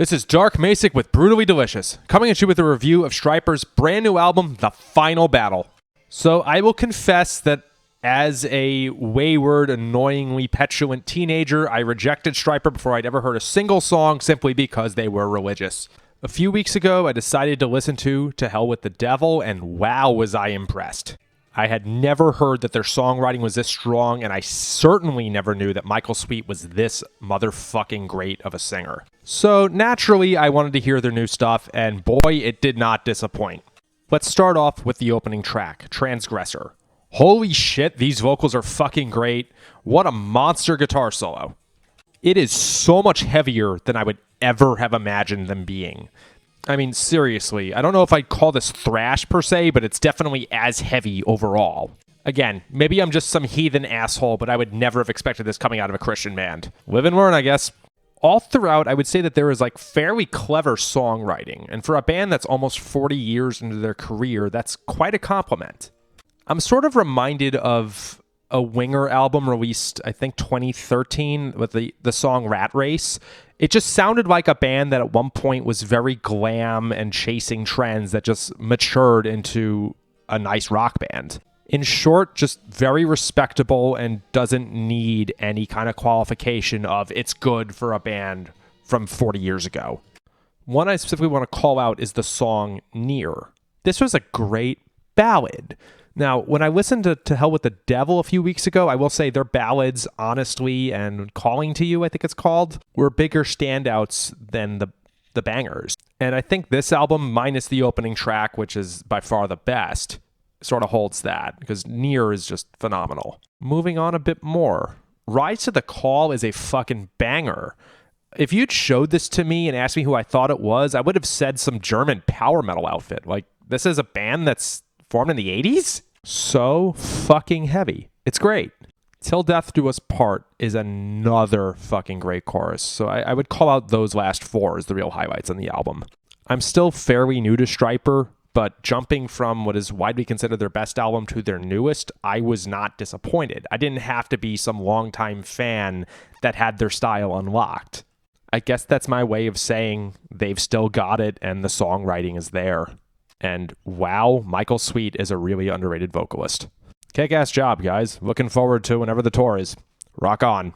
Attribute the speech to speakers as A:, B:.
A: This is Dark Macek with Brutally Delicious, coming at you with a review of Stryper's brand new album, The Final Battle. So I will confess that as a wayward, annoyingly petulant teenager, I rejected Stryper before I'd ever heard a single song simply because they were religious. A few weeks ago, I decided to listen to Hell with the Devil, and wow, was I impressed. I had never heard that their songwriting was this strong, and I certainly never knew that Michael Sweet was this motherfucking great of a singer. So naturally, I wanted to hear their new stuff, and boy, it did not disappoint. Let's start off with the opening track, Transgressor. Holy shit, these vocals are fucking great. What a monster guitar solo. It is so much heavier than I would ever have imagined them being. I mean, seriously, I don't know if I'd call this thrash per se, but it's definitely as heavy overall. Again, maybe I'm just some heathen asshole, but I would never have expected this coming out of a Christian band. Live and learn, I guess. All throughout, I would say that there is fairly clever songwriting, and for a band that's almost 40 years into their career, that's quite a compliment. I'm sort of reminded of a Winger album released, I think, 2013 with the song Rat Race. It just sounded like a band that at one point was very glam and chasing trends that just matured into a nice rock band. In short, just very respectable and doesn't need any kind of qualification of it's good for a band from 40 years ago. One I specifically want to call out is the song Near. This was a great ballad. Now, when I listened to Hell with the Devil a few weeks ago, I will say their ballads, Honestly and Calling to You, I think it's called, were bigger standouts than the bangers. And I think this album, minus the opening track, which is by far the best, sort of holds that, because Near is just phenomenal. Moving on a bit more, Rise to the Call is a fucking banger. If you'd showed this to me and asked me who I thought it was, I would have said some German power metal outfit. This is a band that's formed in the 80s? So fucking heavy. It's great. Till Death Do Us Part is another fucking great chorus. So I would call out those last four as the real highlights on the album. I'm still fairly new to Stryper, but jumping from what is widely considered their best album to their newest, I was not disappointed. I didn't have to be some longtime fan that had their style unlocked. I guess that's my way of saying they've still got it and the songwriting is there. And wow, Michael Sweet is a really underrated vocalist. Kick-ass job, guys. Looking forward to whenever the tour is. Rock on.